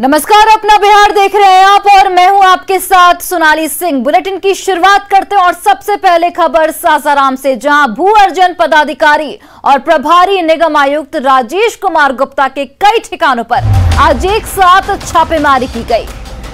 नमस्कार, अपना बिहार देख रहे हैं आप और मैं हूं आपके साथ सोनाली सिंह। बुलेटिन की शुरुआत करते हैं और सबसे पहले खबर सासाराम से, जहां भू अर्जन पदाधिकारी और प्रभारी निगम आयुक्त राजेश कुमार गुप्ता के कई ठिकानों पर आज एक साथ छापेमारी की गई।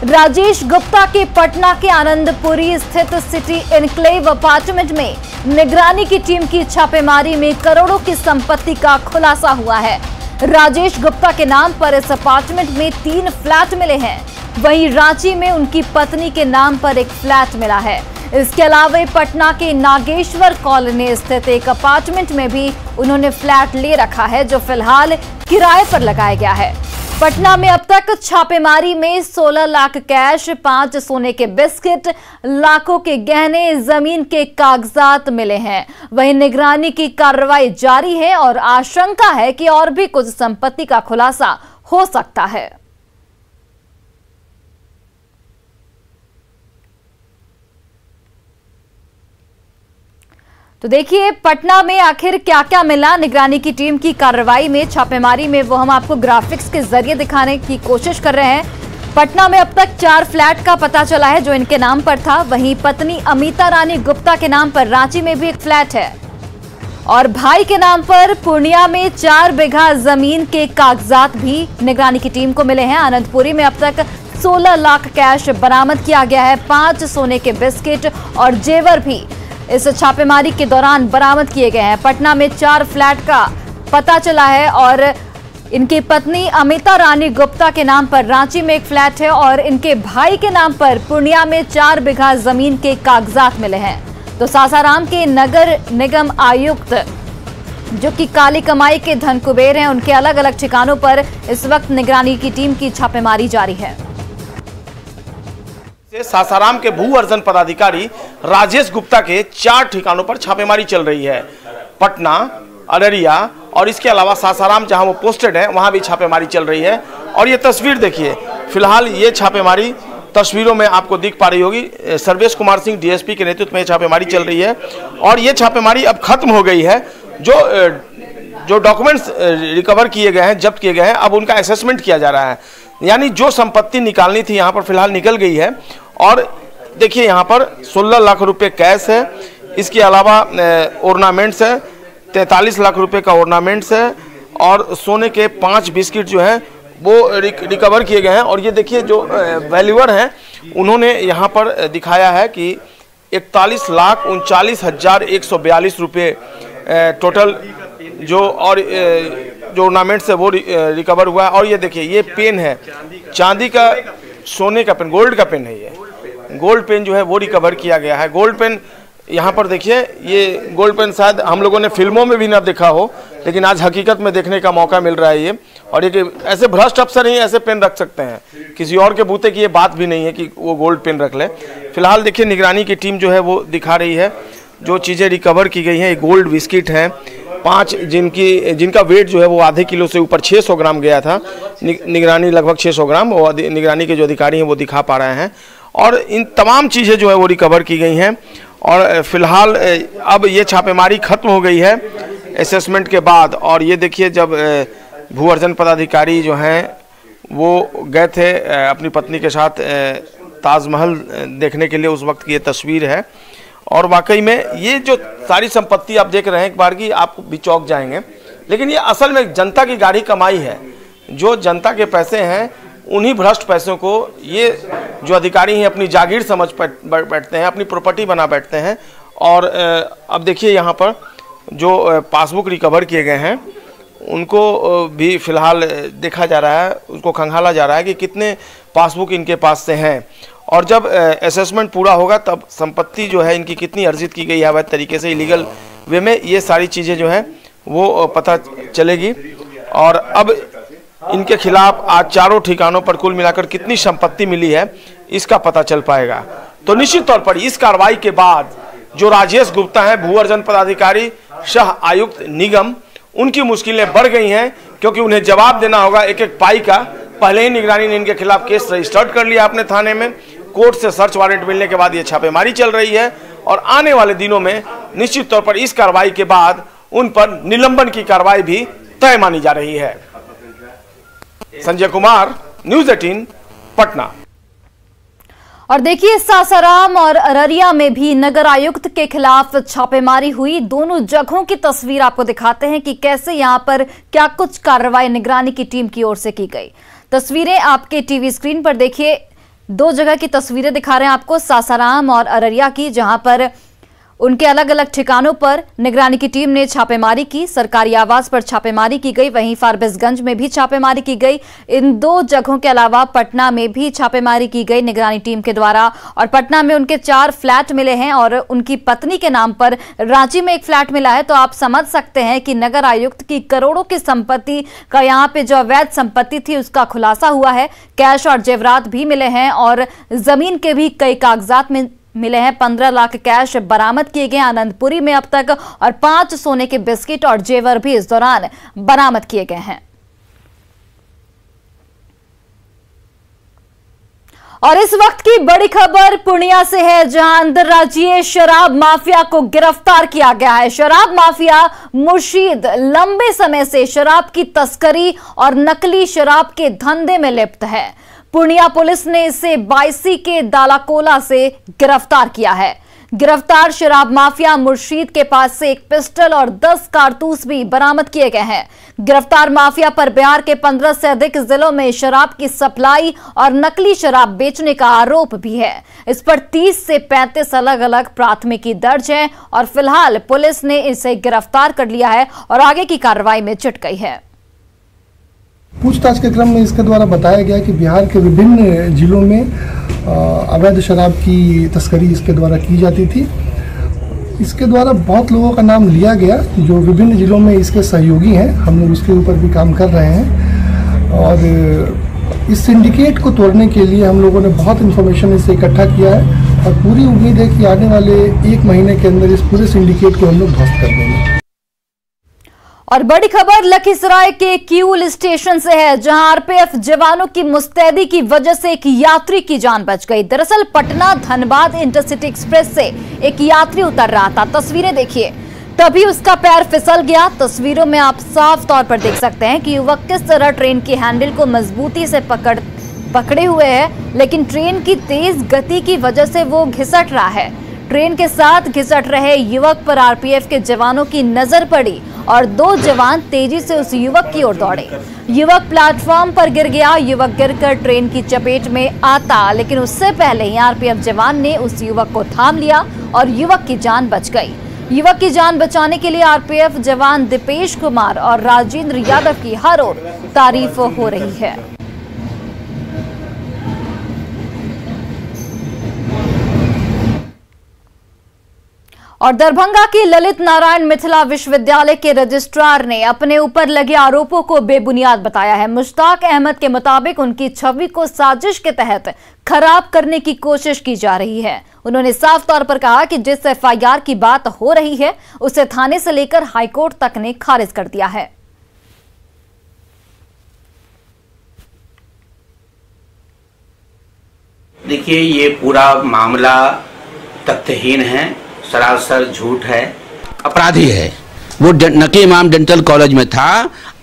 राजेश गुप्ता के पटना के आनंदपुरी स्थित सिटी एनक्लेव अपार्टमेंट में निगरानी की टीम की छापेमारी में करोड़ों की संपत्ति का खुलासा हुआ है। राजेश गुप्ता के नाम पर इस अपार्टमेंट में 3 फ्लैट मिले हैं। वहीं रांची में उनकी पत्नी के नाम पर एक फ्लैट मिला है। इसके अलावा पटना के नागेश्वर कॉलोनी स्थित एक अपार्टमेंट में भी उन्होंने फ्लैट ले रखा है, जो फिलहाल किराए पर लगाया गया है। पटना में अब तक छापेमारी में 16 लाख कैश, 5 सोने के बिस्किट, लाखों के गहने, जमीन के कागजात मिले हैं। वहीं निगरानी की कार्रवाई जारी है और आशंका है कि और भी कुछ संपत्ति का खुलासा हो सकता है। तो देखिए पटना में आखिर क्या क्या मिला निगरानी की टीम की कार्रवाई में, छापेमारी में, वो हम आपको ग्राफिक्स के जरिए दिखाने की कोशिश कर रहे हैं। पटना में अब तक 4 फ्लैट का पता चला है जो इनके नाम पर था। वहीं पत्नी अमिता रानी गुप्ता के नाम पर रांची में भी एक फ्लैट है और भाई के नाम पर पूर्णिया में 4 बीघा जमीन के कागजात भी निगरानी की टीम को मिले हैं। आनंदपुरी में अब तक 16 लाख कैश बरामद किया गया है। 5 सोने के बिस्किट और जेवर भी इस छापेमारी के दौरान बरामद किए गए हैं। पटना में 4 फ्लैट का पता चला है और इनकी पत्नी अमिता रानी गुप्ता के नाम पर रांची में एक फ्लैट है और इनके भाई के नाम पर पूर्णिया में 4 बीघा जमीन के कागजात मिले हैं। तो सासाराम के नगर निगम आयुक्त, जो कि काली कमाई के धन कुबेर हैं, उनके अलग अलग ठिकानों पर इस वक्त निगरानी की टीम की छापेमारी जारी है। सासाराम के भू अर्जन पदाधिकारी राजेश गुप्ता के 4 ठिकानों पर छापेमारी चल रही है। पटना, अररिया और इसके अलावा सासाराम जहां वो पोस्टेड है वहां भी छापेमारी चल रही है। और ये तस्वीर देखिए, फिलहाल ये छापेमारी तस्वीरों में आपको दिख पा रही होगी। सर्वेश कुमार सिंह डीएसपी के नेतृत्व में छापेमारी चल रही है और ये छापेमारी अब खत्म हो गई है। जो डॉक्यूमेंट्स रिकवर किए गए हैं, जब्त किए गए हैं, अब उनका असेसमेंट किया जा रहा है। यानी जो संपत्ति निकालनी थी यहाँ पर फिलहाल निकल गई है। और देखिए यहाँ पर 16 लाख रुपए कैश है, इसके अलावा ऑर्नामेंट्स है, 43 लाख रुपए का ऑर्नामेंट्स है और सोने के 5 बिस्किट जो हैं वो रिकवर किए गए हैं। और ये देखिए जो वैल्यूअर हैं उन्होंने यहाँ पर दिखाया है कि 41,39,142 रुपये टोटल जो ऑर्नामेंट्स है वो रिकवर हुआ है। और ये देखिए ये पेन है, चांदी का, सोने का पेन, गोल्ड का पेन है। ये गोल्ड पेन जो है वो रिकवर किया गया है। गोल्ड पेन यहाँ पर देखिए, ये गोल्ड पेन शायद हम लोगों ने फिल्मों में भी ना देखा हो, लेकिन आज हकीकत में देखने का मौका मिल रहा है ये। और ये ऐसे भ्रष्ट अफसर ही ऐसे पेन रख सकते हैं, किसी और के बूते की ये बात भी नहीं है कि वो गोल्ड पेन रख ले। फिलहाल देखिए निगरानी की टीम जो है वो दिखा रही है जो चीज़ें रिकवर की गई हैं। गोल्ड बिस्किट हैं 5, जिनका वेट जो है वो आधे किलो से ऊपर 600 ग्राम गया था। निगरानी लगभग 600 ग्राम वो निगरानी के जो अधिकारी हैं वो दिखा पा रहे हैं। और इन तमाम चीज़ें जो है वो रिकवर की गई हैं। और फिलहाल अब ये छापेमारी खत्म हो गई है असेसमेंट के बाद। और ये देखिए जब भू अर्जन पदाधिकारी जो हैं वो गए थे अपनी पत्नी के साथ ताजमहल देखने के लिए, उस वक्त की ये तस्वीर है। और वाकई में ये जो सारी संपत्ति आप देख रहे हैं, एक बार की आप भी चौंक जाएंगे, लेकिन ये असल में जनता की गाढ़ी कमाई है। जो जनता के पैसे हैं उन्हीं भ्रष्ट पैसों को ये जो अधिकारी हैं अपनी जागीर समझ बैठते हैं, अपनी प्रॉपर्टी बना बैठते हैं। और अब देखिए यहाँ पर जो पासबुक रिकवर किए गए हैं उनको भी फिलहाल देखा जा रहा है, उनको खंगाला जा रहा है कि कितने पासबुक इनके पास से हैं। और जब असेसमेंट पूरा होगा तब संपत्ति जो है इनकी कितनी अर्जित की गई है अवैध तरीके से, इलीगल वे में, ये सारी चीज़ें जो हैं वो पता चलेगी। और अब इनके खिलाफ आज 4 ठिकानों पर कुल मिलाकर कितनी संपत्ति मिली है इसका पता चल पाएगा। तो निश्चित तौर पर इस कार्रवाई के बाद जो राजेश गुप्ता हैं, भू अर्जन पदाधिकारी सह आयुक्त निगम, उनकी मुश्किलें बढ़ गई हैं, क्योंकि उन्हें जवाब देना होगा एक एक पाई का। पहले ही निगरानी ने इनके खिलाफ केस रजिस्टर्ड कर लिया अपने थाने में। कोर्ट से सर्च वारंट मिलने के बाद ये छापेमारी चल रही है और आने वाले दिनों में निश्चित तौर पर इस कार्रवाई के बाद उन पर निलंबन की कार्रवाई भी तय मानी जा रही है। संजय कुमार, न्यूज़ 18 पटना। और देखिए, सासाराम और अररिया में भी नगर आयुक्त के खिलाफ छापेमारी हुई। दोनों जगहों की तस्वीर आपको दिखाते हैं कि कैसे यहां पर क्या कुछ कार्रवाई निगरानी की टीम की ओर से की गई। तस्वीरें आपके टीवी स्क्रीन पर देखिए। दो जगह की तस्वीरें दिखा रहे हैं आपको, सासाराम और अररिया की, जहां पर उनके अलग अलग ठिकानों पर निगरानी की टीम ने छापेमारी की। सरकारी आवास पर छापेमारी की गई, वहीं फारबिसगंज में भी छापेमारी की गई। इन दो जगहों के अलावा पटना में भी छापेमारी की गई निगरानी टीम के द्वारा। और पटना में उनके 4 फ्लैट मिले हैं और उनकी पत्नी के नाम पर रांची में एक फ्लैट मिला है। तो आप समझ सकते हैं कि नगर आयुक्त की करोड़ों की संपत्ति का यहाँ पे जो अवैध संपत्ति थी उसका खुलासा हुआ है। कैश और जेवरात भी मिले हैं और जमीन के भी कई कागजात में मिले हैं। 15 लाख कैश बरामद किए गए आनंदपुरी में अब तक, और 5 सोने के बिस्किट और जेवर भी इस दौरान बरामद किए गए हैं। और इस वक्त की बड़ी खबर पूर्णिया से है, जहां अंतर्राज्यीय शराब माफिया को गिरफ्तार किया गया है। शराब माफिया मुर्शीद लंबे समय से शराब की तस्करी और नकली शराब के धंधे में लिप्त है। पूर्णिया पुलिस ने इसे बायसी के दालाकोला से गिरफ्तार किया है। गिरफ्तार शराब माफिया मुर्शीद के पास से एक पिस्टल और 10 कारतूस भी बरामद किए गए हैं। गिरफ्तार माफिया पर बिहार के 15 से अधिक जिलों में शराब की सप्लाई और नकली शराब बेचने का आरोप भी है। इस पर 30 से 35 अलग अलग प्राथमिकी दर्ज है और फिलहाल पुलिस ने इसे गिरफ्तार कर लिया है और आगे की कार्रवाई में जुट गई है। पूछताछ के क्रम में इसके द्वारा बताया गया कि बिहार के विभिन्न जिलों में अवैध शराब की तस्करी इसके द्वारा की जाती थी। इसके द्वारा बहुत लोगों का नाम लिया गया जो विभिन्न जिलों में इसके सहयोगी हैं। हम लोग उसके ऊपर भी काम कर रहे हैं और इस सिंडिकेट को तोड़ने के लिए हम लोगों ने बहुत इन्फॉर्मेशन इससे इकट्ठा किया है और पूरी उम्मीद है कि आने वाले 1 महीने के अंदर इस पूरे सिंडिकेट को हम लोग ध्वस्त कर देंगे। और बड़ी खबर लखीसराय के किऊल स्टेशन से है, जहां आरपीएफ जवानों की मुस्तैदी की वजह से एक यात्री की जान बच गई। दरअसल पटना धनबाद इंटरसिटी एक्सप्रेस से एक यात्री उतर रहा था। तस्वीरें देखिए, तभी उसका पैर फिसल गया। तस्वीरों में आप साफ तौर पर देख सकते हैं कि युवक किस तरह ट्रेन की हैंडल को मजबूती से पकड़े हुए है, लेकिन ट्रेन की तेज गति की वजह से वो घिसट रहा है। ट्रेन के साथ घिसट रहे युवक पर आरपीएफ के जवानों की नजर पड़ी और 2 जवान तेजी से उस युवक की ओर दौड़े। युवक प्लेटफॉर्म पर गिर गया। युवक गिरकर ट्रेन की चपेट में आता, लेकिन उससे पहले ही आरपीएफ जवान ने उस युवक को थाम लिया और युवक की जान बच गई। युवक की जान बचाने के लिए आरपीएफ जवान दीपेश कुमार और राजेंद्र यादव की हर ओर तारीफ हो रही है। और दरभंगा के ललित नारायण मिथिला विश्वविद्यालय के रजिस्ट्रार ने अपने ऊपर लगे आरोपों को बेबुनियाद बताया है। मुश्ताक अहमद के मुताबिक उनकी छवि को साजिश के तहत खराब करने की कोशिश की जा रही है। उन्होंने साफ तौर पर कहा कि जिस एफआईआर की बात हो रही है उसे थाने से लेकर हाईकोर्ट तक ने खारिज कर दिया है। देखिए, ये पूरा मामला तथ्यहीन है, सरासर झूठ है। अपराधी है वो। नकी इमाम डेंटल कॉलेज में था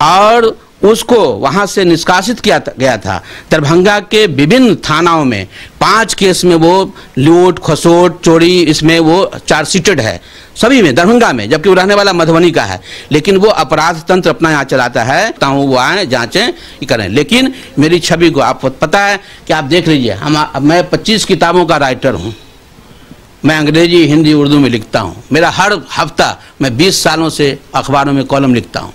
और उसको वहां से निष्कासित किया गया था। दरभंगा के विभिन्न थानाओं में 5 केस में वो लूट खसोट चोरी इसमें वो चार्जशीटेड है, सभी में दरभंगा में, जबकि वो रहने वाला मधुबनी का है। लेकिन वो अपराध तंत्र अपना यहाँ चलाता है, ताऊ वो आए जांचें करें। लेकिन मेरी छवि को आप पता है कि आप देख लीजिए, मैं 25 किताबों का राइटर हूँ। मैं अंग्रेजी हिंदी उर्दू में लिखता हूँ। मेरा हर हफ्ता मैं 20 सालों से अखबारों में कॉलम लिखता हूँ।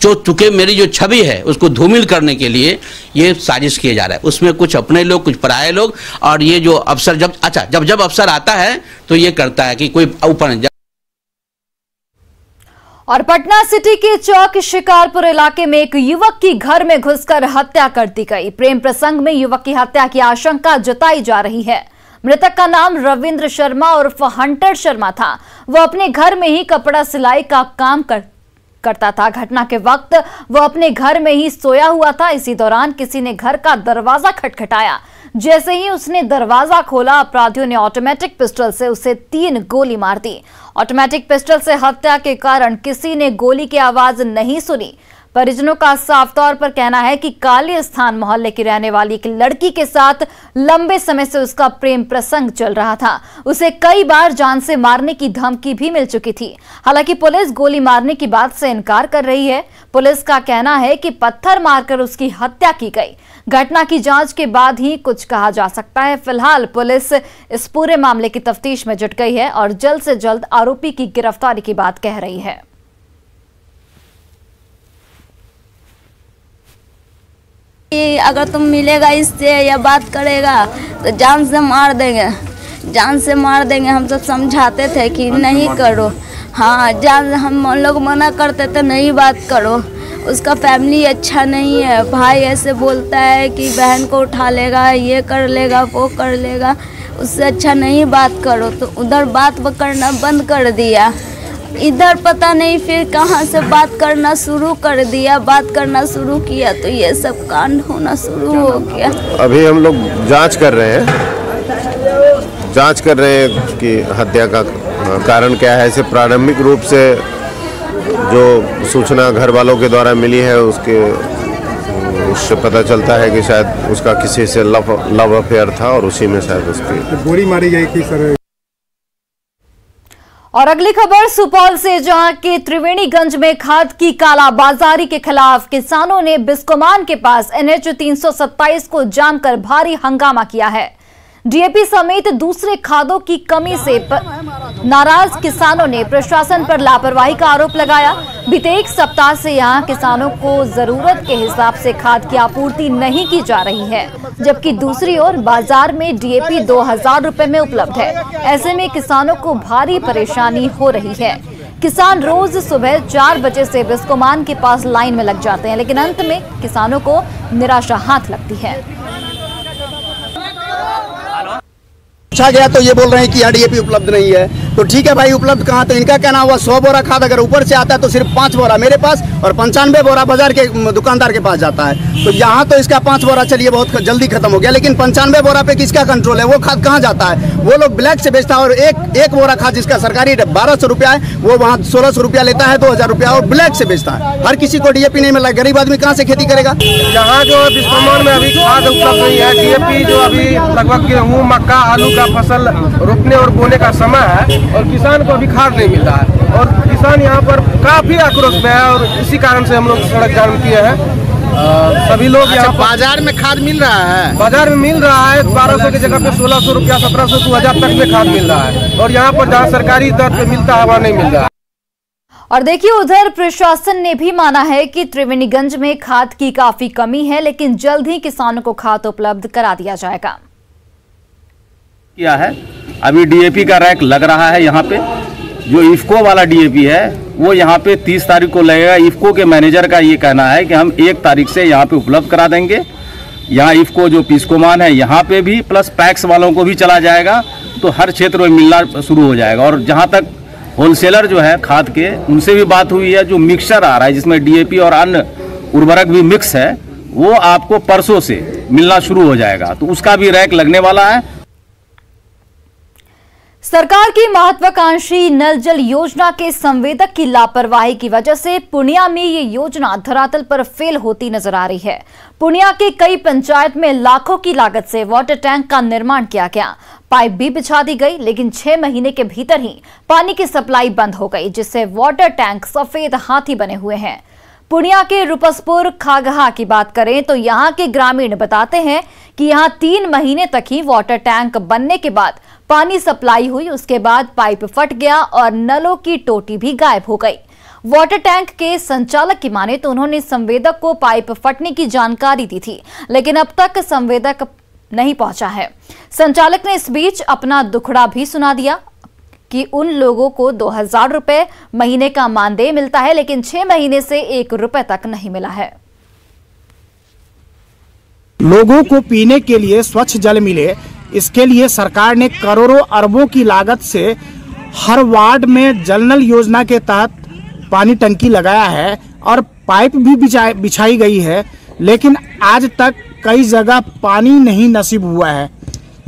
जो चूंकि मेरी जो छवि है उसको धूमिल करने के लिए ये साजिश किया जा रहा है। उसमें कुछ अपने लोग कुछ पराये लोग, और ये जो अफसर जब अफसर आता है तो ये करता है कि कोई ऊपर। और पटना सिटी के चौक शिकारपुर इलाके में एक युवक की घर में घुसकर हत्या कर दी गई। प्रेम प्रसंग में युवक की हत्या की आशंका जताई जा रही है। मृतक का नाम रविंद्र शर्मा उर्फ हंटर शर्मा था। वो अपने घर में ही कपड़ा सिलाई का काम करता था। घटना के वक्त वो अपने घर में ही सोया हुआ था। इसी दौरान किसी ने घर का दरवाजा खटखटाया। जैसे ही उसने दरवाजा खोला, अपराधियों ने ऑटोमेटिक पिस्टल से उसे 3 गोली मार दी। ऑटोमेटिक पिस्टल से हत्या के कारण किसी ने गोली की आवाज नहीं सुनी। परिजनों का साफ तौर पर कहना है कि काली स्थान मोहल्ले की रहने वाली एक लड़की के साथ लंबे समय से उसका प्रेम प्रसंग चल रहा था। उसे कई बार जान से मारने की धमकी भी मिल चुकी थी। हालांकि पुलिस गोली मारने की बात से इनकार कर रही है। पुलिस का कहना है कि पत्थर मारकर उसकी हत्या की गई। घटना की जांच के बाद ही कुछ कहा जा सकता है। फिलहाल पुलिस इस पूरे मामले की तफ्तीश में जुट गई है और जल्द से जल्द आरोपी की गिरफ्तारी की बात कह रही है। अगर तुम मिलेगा इससे या बात करेगा तो जान से मार देंगे, जान से मार देंगे। हम सब समझाते थे कि नहीं करो, हाँ जान, हम लोग मना करते थे नहीं बात करो। उसका फैमिली अच्छा नहीं है, भाई ऐसे बोलता है कि बहन को उठा लेगा, ये कर लेगा, वो कर लेगा, उससे अच्छा नहीं बात करो। तो उधर बात करना बंद कर दिया, इधर पता नहीं फिर कहाँ से बात करना शुरू कर दिया। बात करना शुरू किया तो ये सब कांड होना शुरू हो गया। अभी हम लोग जांच कर रहे हैं कि हत्या का कारण क्या है। इसे प्रारंभिक रूप से जो सूचना घर वालों के द्वारा मिली है उससे पता चलता है कि शायद उसका किसी से लव अफेयर था और उसी में शायद उसकी गोली मारी गई थी सर। और अगली खबर सुपौल से, जहां के त्रिवेणीगंज में खाद की कालाबाजारी के खिलाफ किसानों ने बिस्कोमान के पास NH 327 को जाम कर भारी हंगामा किया है। डीएपी समेत दूसरे खादों की कमी से नाराज किसानों ने प्रशासन पर लापरवाही का आरोप लगाया। बीते एक सप्ताह से यहां किसानों को जरूरत के हिसाब से खाद की आपूर्ति नहीं की जा रही है, जबकि दूसरी ओर बाजार में डीएपी 2000 रुपए में उपलब्ध है। ऐसे में किसानों को भारी परेशानी हो रही है। किसान रोज सुबह 4 बजे से बिस्कोमान के पास लाइन में लग जाते हैं, लेकिन अंत में किसानों को निराशा हाथ लगती है। पूछा गया तो ये बोल रहे हैं कि डीएपी उपलब्ध नहीं है। तो ठीक है भाई, उपलब्ध कहाँ? तो इनका कहना हुआ 100 बोरा खाद अगर ऊपर से आता है तो सिर्फ 5 बोरा मेरे पास और 95 बोरा बाजार के दुकानदार के पास जाता है। तो यहाँ तो इसका 5 बोरा चलिए बहुत जल्दी खत्म हो गया, लेकिन 95 बोरा पे किसका कंट्रोल है? वो खाद कहाँ जाता है? वो लोग ब्लैक से बेचता है और एक बोरा खाद जिसका सरकारी 1200 रुपया है वो वहाँ 1600 रुपया लेता है, 2000 रुपया, और ब्लैक से बेचता है। हर किसी को डीएपी नहीं मिला, गरीब आदमी कहाँ से खेती करेगा? यहाँ जो बिस्कोमान में अभी खाद उपलब्ध नहीं है। डीएपी जो अभी लगभग गेहूँ, मक्का, आलू का फसल रोपने और बोने का समय है और किसान को अभी खाद नहीं मिल रहा है और किसान यहाँ पर काफी आक्रोश में है और इसी कारण से हम लोग सड़क जाम किए हैं। सभी लोग यहाँ बाजार में खाद मिल रहा है, बाजार में मिल रहा है 1200 की जगह पे 1600 रुपया, 1700, 2000 तक में खाद मिल रहा है और यहाँ पर जहाँ सरकारी दर पे मिलता है वहाँ नहीं मिल रहा है। और देखिए, उधर प्रशासन ने भी माना है कि त्रिवेणीगंज में खाद की काफी कमी है, लेकिन जल्द ही किसानों को खाद उपलब्ध करा दिया जाएगा। किया है अभी डीएपी का रैक लग रहा है यहाँ पे। जो इफ्को वाला डीएपी है वो यहाँ पे 30 तारीख को लगेगा। इफ्को के मैनेजर का ये कहना है कि हम 1 तारीख से यहाँ पे उपलब्ध करा देंगे। यहाँ इफ्को जो बिस्कोमान है यहाँ पे भी, प्लस पैक्स वालों को भी चला जाएगा, तो हर क्षेत्र में मिलना शुरू हो जाएगा। और जहाँ तक होलसेलर जो है खाद के, उनसे भी बात हुई है। जो मिक्सचर आ रहा है जिसमें डीएपी और अन्य उर्वरक भी मिक्स है, वो आपको परसों से मिलना शुरू हो जाएगा, तो उसका भी रैक लगने वाला है। सरकार की महत्वाकांक्षी नल जल योजना के संवेदक की लापरवाही की वजह से पूर्णिया में ये योजना धरातल पर फेल होती नजर आ रही है। पूर्णिया के कई पंचायत में लाखों की लागत से वाटर टैंक का निर्माण किया गया, पाइप भी बिछा दी गई, लेकिन 6 महीने के भीतर ही पानी की सप्लाई बंद हो गई, जिससे वाटर टैंक सफेद हाथी बने हुए हैं। पूर्णिया के रुपसपुर खागहा की बात करें तो यहाँ के ग्रामीण बताते हैं कि यहाँ 3 महीने तक ही वाटर टैंक बनने के बाद पानी सप्लाई हुई, उसके बाद पाइप फट गया और नलों की टोटी भी गायब हो गई। वाटर टैंक के संचालक की माने तो उन्होंने संवेदक को पाइप फटने की जानकारी दी थी, लेकिन अब तक संवेदक नहीं पहुंचा है। संचालक ने इस बीच अपना दुखड़ा भी सुना दिया कि उन लोगों को 2000 रुपए महीने का मानदेय मिलता है, लेकिन 6 महीने से 1 रुपए तक नहीं मिला है। लोगों को पीने के लिए स्वच्छ जल मिले, इसके लिए सरकार ने करोड़ों अरबों की लागत से हर वार्ड में जल नल योजना के तहत पानी टंकी लगाया है और पाइप भी बिछाई गई है, लेकिन आज तक कई जगह पानी नहीं नसीब हुआ है।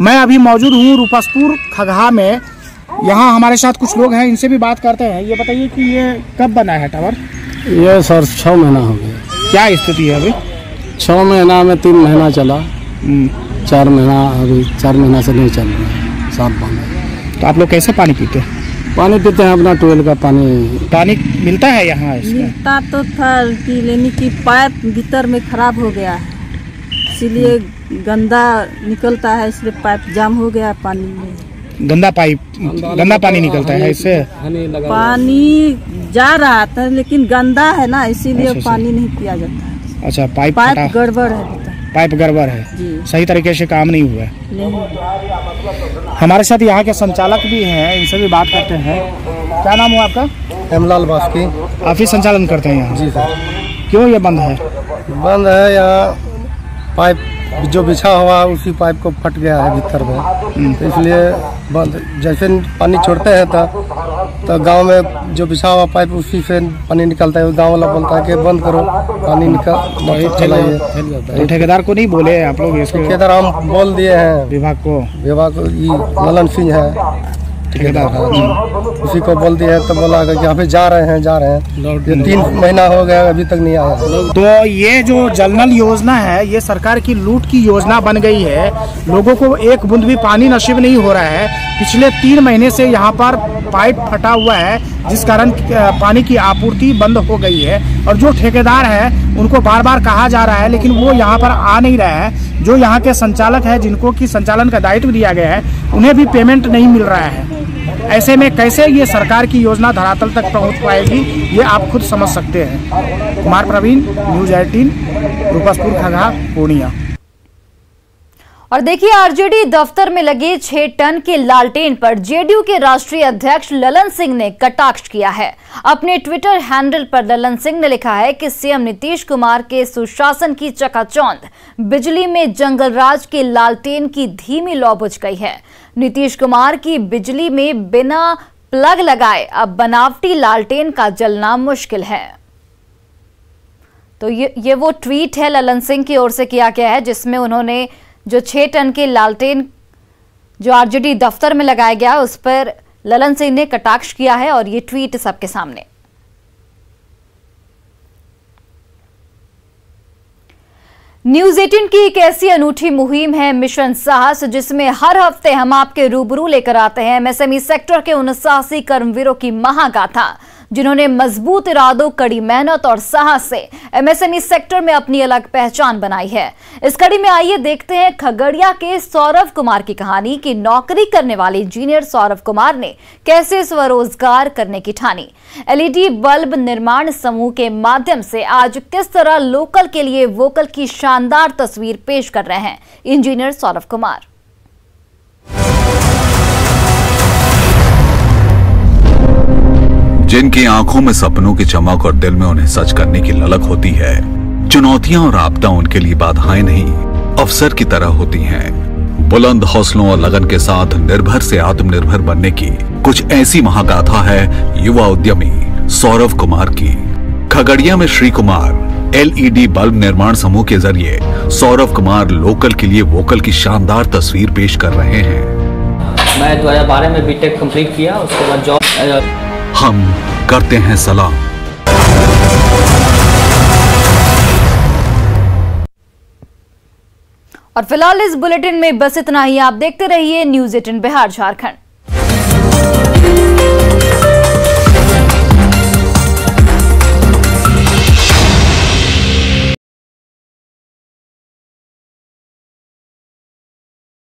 मैं अभी मौजूद हूँ रुपसपुर खगहा में। यहाँ हमारे साथ कुछ लोग हैं, इनसे भी बात करते हैं। ये बताइए कि ये कब बना है टावर? ये सर 6 महीना हो गया। क्या स्थिति है अभी? 6 महीना में 3 महीना चला, 4 महीना अभी 4 महीना से नहीं चल रहा है, साफ पानी। तो आप लोग कैसे पानी पीते हैं? पानी पीते हैं अपना ट्यूबवेल का पानी। पानी मिलता है यहाँ? मिलता तो था कि लेने की पाइप भीतर में खराब हो गया है, इसीलिए गंदा निकलता है, इसलिए पाइप जाम हो गया पानी में। गंदा पानी निकलता है इससे? पानी जा रहा था लेकिन गंदा है ना, इसीलिए पानी नहीं पिया जाता है। अच्छा, पाइप गड़बड़ है। पाइप गड़बड़ है, सही तरीके से काम नहीं हुआ है। नहीं। हमारे साथ यहाँ के संचालक भी हैं, इनसे भी बात करते हैं। क्या नाम हुआ आपका? हेमलाल बास्की। आप ही संचालन करते हैं यहाँ? जी सर। क्यों ये बंद है? बंद है, यहाँ पाइप जो बिछा हुआ उसी पाइप को फट गया है भीतर में, तो इसलिए बंद। जैसे पानी छोड़ते हैं तो गांव में जो बिछा हुआ पाइप उसी से पानी निकलता है, गांव वाला बोलता है कि बंद करो पानी निकल चलाइए। तो ठेकेदार को नहीं बोले आप लोग इसको? ठेकेदार हम बोल दिए हैं विभाग को। ये ललन सिंह है ठेकेदार, उसी को बोल दिया है, तो बोला कि यहाँ पे जा रहे हैं। ये 3 महीना हो गया अभी तक नहीं आया। तो ये जो जल नल योजना है ये सरकार की लूट की योजना बन गई है, लोगों को एक बूंद भी पानी नसीब नहीं हो रहा है। पिछले 3 महीने से यहाँ पर पाइप फटा हुआ है, जिस कारण पानी की आपूर्ति बंद हो गई है। और जो ठेकेदार है उनको बार बार कहा जा रहा है, लेकिन वो यहाँ पर आ नहीं रहा है। जो यहाँ के संचालक है, जिनको की संचालन का दायित्व दिया गया है, उन्हें भी पेमेंट नहीं मिल रहा है। ऐसे में कैसे ये सरकार की योजना धरातल तक पहुँच पाएगी, ये आप खुद समझ सकते हैं। कुमार प्रवीण, न्यूज़ 18, रूपसपुर, खगहा, पूर्णिया। और देखिए, आरजेडी दफ्तर में लगे 6 टन के लालटेन पर जेडीयू के राष्ट्रीय अध्यक्ष ललन सिंह ने कटाक्ष किया है। अपने ट्विटर हैंडल पर ललन सिंह ने लिखा है कि सीएम नीतीश कुमार के सुशासन की चकाचौंध, बिजली में जंगलराज के लालटेन की धीमी लौ बुझ गई है। नीतीश कुमार की बिजली में बिना प्लग लगाए अब बनावटी लालटेन का जलना मुश्किल है। तो ये वो ट्वीट है ललन सिंह की ओर से किया गया है, जिसमें उन्होंने जो 6 टन के लालटेन जो आरजेडी दफ्तर में लगाया गया उस पर ललन सिंह ने कटाक्ष किया है, और ये ट्वीट सबके सामने। न्यूज़ 18 की एक ऐसी अनूठी मुहिम है मिशन साहस, जिसमें हर हफ्ते हम आपके रूबरू लेकर आते हैं एमएसएमई सेक्टर के 79 कर्मवीरों की महागाथा, जिन्होंने मजबूत इरादों, कड़ी मेहनत और साहस से एमएसएमई सेक्टर में अपनी अलग पहचान बनाई है। इस कड़ी में आइए देखते हैं खगड़िया के सौरव कुमार की कहानी कि नौकरी करने वाले इंजीनियर सौरव कुमार ने कैसे स्वरोजगार करने की ठानी। एलईडी बल्ब निर्माण समूह के माध्यम से आज किस तरह लोकल के लिए वोकल की शानदार तस्वीर पेश कर रहे हैं इंजीनियर सौरव कुमार। जिनकी आंखों में सपनों की चमक और दिल में उन्हें सच करने की ललक होती है, चुनौतियां और आपदा उनके लिए बाधाएं नहीं, अवसर की तरह होती हैं। बुलंद हौसलों और लगन के साथ निर्भर से आत्मनिर्भर बनने की कुछ ऐसी महागाथा है युवा उद्यमी सौरव कुमार की। खगड़िया में श्री कुमार एलईडी बल्ब निर्माण समूह के जरिए सौरव कुमार लोकल के लिए वोकल की शानदार तस्वीर पेश कर रहे हैं। मैं 2012 में बीटेक कंप्लीट किया, उसके बाद जॉब। हम करते हैं सलाम। और फिलहाल इस बुलेटिन में बस इतना ही। आप देखते रहिए न्यूज़ 18 बिहार झारखंड।